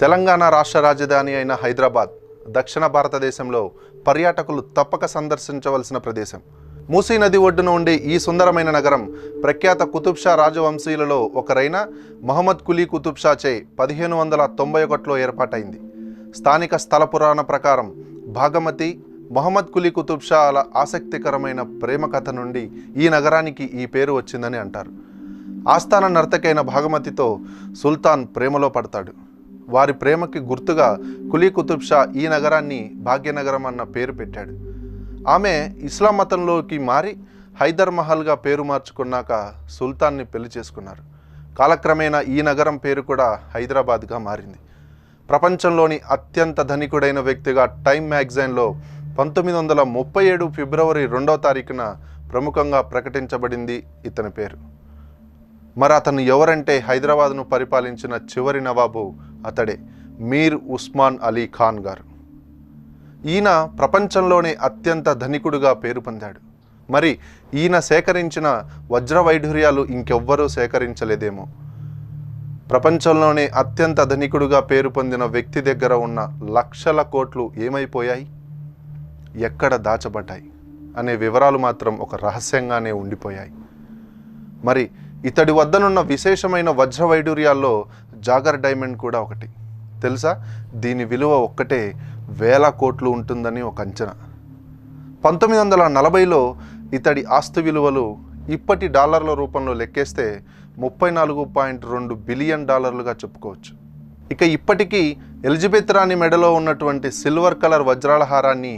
తెలంగాణ రాష్ట్ర రాజధాని అయిన హైదరాబాద్ దక్షిణ భారతదేశంలో పర్యాటకులు తప్పక సందర్శించవలసిన ప్రదేశం. మూసీ నది ఒడ్డున ఉండే ఈ సుందరమైన నగరం ప్రఖ్యాత కుతుబ్ షా రాజవంశీయులలో ఒకరైన మహమ్మద్ కులీ కుతుబ్ షాచే 1591లో ఏర్పాటైంది. స్థానిక స్థల పురాణ ప్రకారం భాగమతి మహమ్మద్ కులీ కుతుబ్ షాల ఆసక్తికరమైన ప్రేమ కథ నుండి ఈ నగరానికి ఈ పేరు వచ్చిందని అంటారు. ఆస్థాన నర్తకైన భాగమతితో సుల్తాన్ ప్రేమలో పడతాడు. వారి ప్రేమకి గుర్తుగా కులీ కుతుబ్ షా ఈ నగరాన్ని భాగ్యనగరం అన్న పేరు పెట్టాడు. ఆమె ఇస్లాం మతంలోకి మారి హైదర్ మహల్గా పేరు మార్చుకున్నాక సుల్తాన్ని పెళ్లి చేసుకున్నారు. కాలక్రమేణా ఈ నగరం పేరు కూడా హైదరాబాద్గా మారింది. ప్రపంచంలోని అత్యంత ధనికుడైన వ్యక్తిగా టైమ్ మ్యాగజైన్లో 1937 ఫిబ్రవరి 2వ తారీఖున ప్రముఖంగా ప్రకటించబడింది ఇతని పేరు. మరి అతను ఎవరంటే హైదరాబాద్ను పరిపాలించిన చివరి నవాబు అతడే, మీర్ ఉస్మాన్ అలీ ఖాన్ గారు. ఈయన ప్రపంచంలోనే అత్యంత ధనికుడుగా పేరు పొందాడు. మరి ఈయన సేకరించిన వజ్ర వైఢూర్యాలు ఇంకెవ్వరూ సేకరించలేదేమో. ప్రపంచంలోనే అత్యంత ధనికుడుగా పేరు పొందిన వ్యక్తి దగ్గర ఉన్న లక్షల కోట్లు ఏమైపోయాయి, ఎక్కడ దాచబడ్డాయి అనే వివరాలు మాత్రం ఒక రహస్యంగానే ఉండిపోయాయి. మరి ఇతడి వద్దనున్న విశేషమైన వజ్ర వైఢూర్యాల్లో జాగర్ డైమండ్ కూడా ఒకటి. తెలుసా, దీని విలువ ఒక్కటే 1000 కోట్లు ఉంటుందని ఒక అంచనా. 1940లో ఇతడి ఆస్తి విలువలు ఇప్పటి డాలర్ల రూపంలో లెక్కేస్తే $34.2 బిలియన్ చెప్పుకోవచ్చు. ఇక ఇప్పటికీ ఎలిజబెత్ రాణి మెడలో ఉన్నటువంటి సిల్వర్ కలర్ వజ్రాల హారాన్ని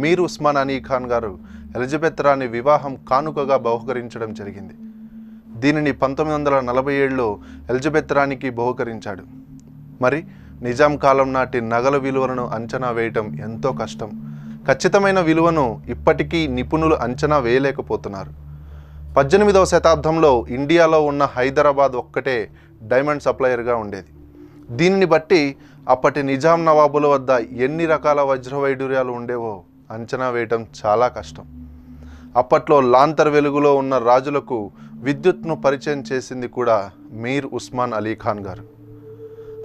మీర్ ఉస్మాన్ అలీ ఖాన్ గారు ఎలిజబెత్ రాణి వివాహం కానుకగా బహుకరించడం జరిగింది. దీనిని 1947లో ఎలిజబెత్ రాణికి బహుకరించాడు. మరి నిజాం కాలం నాటి నగల విలువలను అంచనా వేయటం ఎంతో కష్టం. ఖచ్చితమైన విలువను ఇప్పటికీ నిపుణులు అంచనా వేయలేకపోతున్నారు. 18వ శతాబ్దంలో ఇండియాలో ఉన్న హైదరాబాద్ ఒక్కటే డైమండ్ సప్లయర్గా ఉండేది. దీనిని బట్టి అప్పటి నిజాం నవాబుల వద్ద ఎన్ని రకాల వజ్ర వైఢూర్యాలు ఉండేవో అంచనా వేయటం చాలా కష్టం. అప్పట్లో లాంతర్ వెలుగులో ఉన్న రాజులకు విద్యుత్ను పరిచయం చేసింది కూడా మీర్ ఉస్మాన్ అలీ ఖాన్ గారు.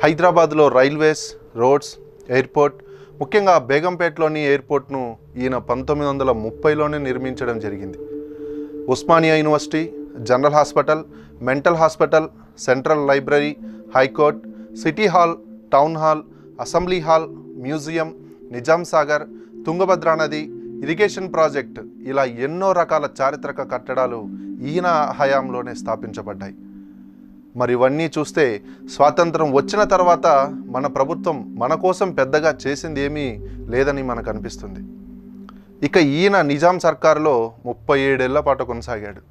హైదరాబాద్లో రైల్వేస్, రోడ్స్, ఎయిర్పోర్ట్, ముఖ్యంగా బేగంపేటలోని ఎయిర్పోర్ట్ను ఈయన 1930లోనే నిర్మించడం జరిగింది. Osmania university, general hospital, mental hospital, central library, high court, city hall, town hall, assembly hall, museum, Nizam Sagar, Tungabhadra నది, ఇరిగేషన్ ప్రాజెక్ట్, ఇలా ఎన్నో రకాల చారిత్రక కట్టడాలు ఈయన హయాంలోనే స్థాపించబడ్డాయి. మరి ఇవన్నీ చూస్తే స్వాతంత్రం వచ్చిన తర్వాత మన ప్రభుత్వం మన కోసం పెద్దగా చేసింది ఏమీ లేదని మనకు అనిపిస్తుంది. ఇక ఈయన నిజాం సర్కారులో 37 ఏళ్ల పాటు కొనసాగాడు.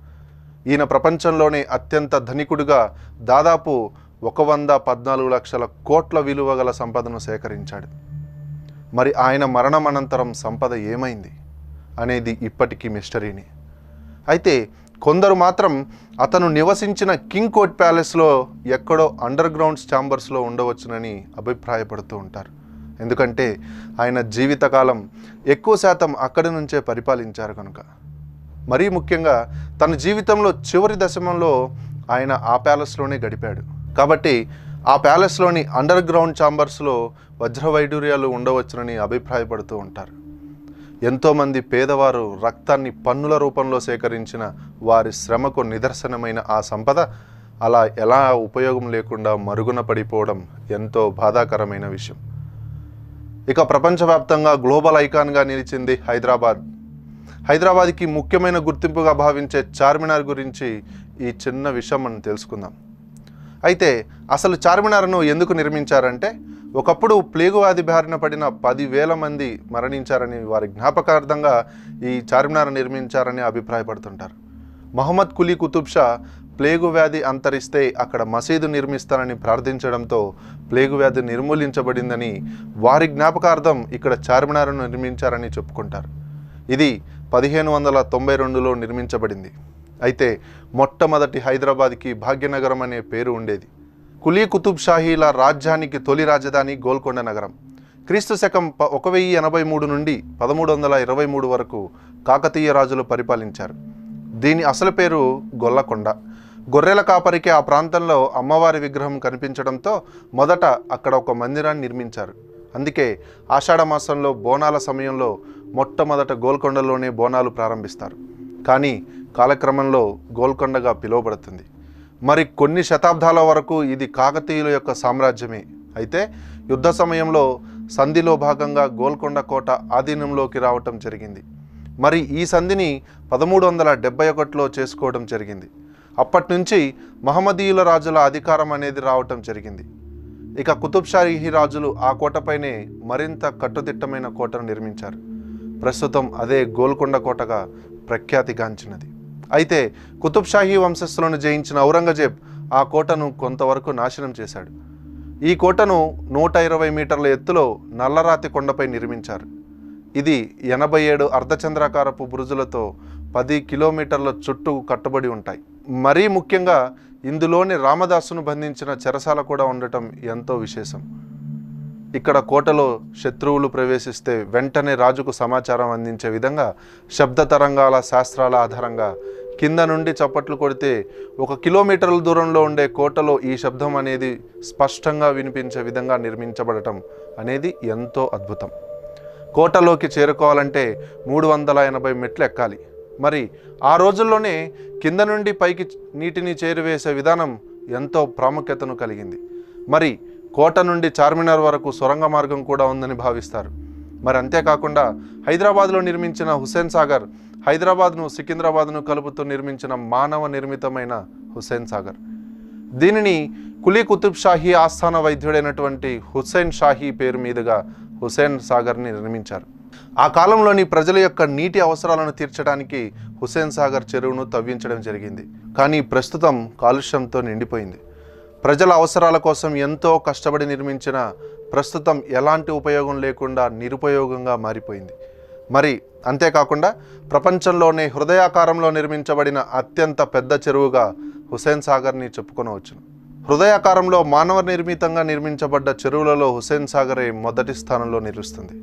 ఈయన ప్రపంచంలోనే అత్యంత ధనికుడిగా దాదాపు 114 లక్షల కోట్ల విలువ గల సంపదను సేకరించాడు. మరి ఆయన మరణం అనంతరం సంపద ఏమైంది అనేది ఇప్పటికీ మిస్టరీని. అయితే కొందరు మాత్రం అతను నివసించిన కింగ్ కోర్ట్ ప్యాలెస్లో ఎక్కడో అండర్ గ్రౌండ్ ఛాంబర్స్లో ఉండవచ్చునని అభిప్రాయపడుతూ ఉంటారు. ఎందుకంటే ఆయన జీవితకాలం ఎక్కువ శాతం అక్కడి నుంచే పరిపాలించారు కనుక. మరీ ముఖ్యంగా తన జీవితంలో చివరి దశమంలో ఆయన ఆ ప్యాలెస్లోనే గడిపాడు. కాబట్టి ఆ ప్యాలెస్లోని అండర్ గ్రౌండ్ ఛాంబర్స్లో వజ్ర వైఢూర్యాలు ఉండవచ్చునని అభిప్రాయపడుతూ ఉంటారు. ఎంతోమంది పేదవారు రక్తాన్ని పన్నుల రూపంలో సేకరించిన వారి శ్రమకు నిదర్శనమైన ఆ సంపద అలా ఎలా ఉపయోగం లేకుండా మరుగున పడిపోవడం ఎంతో బాధాకరమైన విషయం. ఇక ప్రపంచవ్యాప్తంగా గ్లోబల్ ఐకాన్గా నిలిచింది హైదరాబాద్. హైదరాబాద్కి ముఖ్యమైన గుర్తింపుగా భావించే చార్మినార్ గురించి ఈ చిన్న విషయం మనం తెలుసుకుందాం. అయితే అసలు చార్మినార్ను ఎందుకు నిర్మించారంటే, ఒకప్పుడు ప్లేగు వ్యాధి బారిన పడిన 10,000 మంది మరణించారని వారి జ్ఞాపకార్థంగా ఈ చార్మినార్ నిర్మించారని అభిప్రాయపడుతుంటారు. మహమ్మద్ కులీ కుతుబ్ షా ప్లేగు వ్యాధి అంతరిస్తే అక్కడ మసీదు నిర్మిస్తానని ప్రార్థించడంతో ప్లేగు వ్యాధి నిర్మూలించబడిందని వారి జ్ఞాపకార్థం ఇక్కడ చార్మినార్ను నిర్మించారని చెప్పుకుంటారు. ఇది 1592లో నిర్మించబడింది. అయితే మొట్టమొదటి హైదరాబాద్కి భాగ్యనగరం అనే పేరు ఉండేది. కులీ కుతుబ్ షాహీల రాజ్యానికి తొలి రాజధాని గోల్కొండ నగరం. క్రీస్తు శకం 1083 నుండి 1323 వరకు కాకతీయ రాజులు పరిపాలించారు. దీని అసలు పేరు గొల్లకొండ. గొర్రెల కాపరికి ఆ ప్రాంతంలో అమ్మవారి విగ్రహం కనిపించడంతో మొదట అక్కడ ఒక మందిరాన్ని నిర్మించారు. అందుకే ఆషాఢ మాసంలో బోనాల సమయంలో మొట్టమొదట గోల్కొండలోనే బోనాలు ప్రారంభిస్తారు. కానీ కాలక్రమంలో గోల్కొండగా పిలువబడుతుంది. మరి కొన్ని శతాబ్దాల వరకు ఇది కాకతీయుల యొక్క సామ్రాజ్యమే. అయితే యుద్ధ సమయంలో సంధిలో భాగంగా గోల్కొండ కోట ఆధీనంలోకి రావటం జరిగింది. మరి ఈ సంధిని 1371లో చేసుకోవడం జరిగింది. అప్పటి నుంచి మహమ్మదీయుల రాజుల అధికారం అనేది రావటం జరిగింది. ఇక కుతుబ్ షాహీ రాజులు ఆ కోటపైనే మరింత కట్టుదిట్టమైన కోటను నిర్మించారు. ప్రస్తుతం అదే గోల్కొండ కోటగా ప్రఖ్యాతిగాంచినది. అయితే కుతుబ్ షాహీ వంశస్థులను జయించిన ఔరంగజేబ్ ఆ కోటను కొంతవరకు నాశనం చేశాడు. ఈ కోటను 120 మీటర్ల ఎత్తులో నల్లరాతి కొండపై నిర్మించారు. ఇది 87 అర్ధచంద్రాకారపు బురుజులతో 10 కిలోమీటర్ల చుట్టూ కట్టుబడి ఉంటాయి. మరీ ముఖ్యంగా ఇందులోని రామదాసును బంధించిన చెరసాల కూడా ఉండటం ఎంతో విశేషం. ఇక్కడ కోటలో శత్రువులు ప్రవేశిస్తే వెంటనే రాజుకు సమాచారం అందించే విధంగా శబ్ద తరంగాల శాస్త్రాల ఆధారంగా కింద నుండి చప్పట్లు కొడితే 1 కిలోమీటర్ల దూరంలో ఉండే కోటలో ఈ శబ్దం అనేది స్పష్టంగా వినిపించే విధంగా నిర్మించబడటం అనేది ఎంతో అద్భుతం. కోటలోకి చేరుకోవాలంటే 380 మెట్లు ఎక్కాలి. మరి ఆ రోజుల్లోనే కింద నుండి పైకి నీటిని చేరువేసే విధానం ఎంతో ప్రాముఖ్యతను కలిగింది. మరి కోట నుండి చార్మినార్ వరకు సొరంగ మార్గం కూడా ఉందని భావిస్తారు. మరి అంతేకాకుండా హైదరాబాద్లో నిర్మించిన హుస్సేన్ సాగర్, హైదరాబాద్ను సికింద్రాబాద్ను కలుపుతూ నిర్మించిన మానవ నిర్మితమైన హుస్సేన్ సాగర్. దీనిని కులీ కుతుబ్ షాహీ ఆస్థాన వైద్యుడైనటువంటి హుస్సేన్ షాహీ పేరు మీదుగా హుస్సేన్ సాగర్ని నిర్మించారు. ఆ కాలంలోని ప్రజల యొక్క నీటి అవసరాలను తీర్చడానికి హుస్సేన్ సాగర్ చెరువును తవ్వించడం జరిగింది. కానీ ప్రస్తుతం కాలుష్యంతో నిండిపోయింది. ప్రజల అవసరాల కోసం ఎంతో కష్టపడి నిర్మించిన ప్రస్తుతం ఎలాంటి ఉపయోగం లేకుండా నిరుపయోగంగా మారిపోయింది. మరి అంతేకాకుండా ప్రపంచంలోనే హృదయాకారంలో నిర్మించబడిన అత్యంత పెద్ద చెరువుగా హుస్సేన్ సాగర్ని చెప్పుకొనవచ్చును. హృదయాకారంలో మానవ నిర్మితంగా నిర్మించబడ్డ చెరువులలో హుస్సేన్ సాగరే మొదటి స్థానంలో నిలుస్తుంది.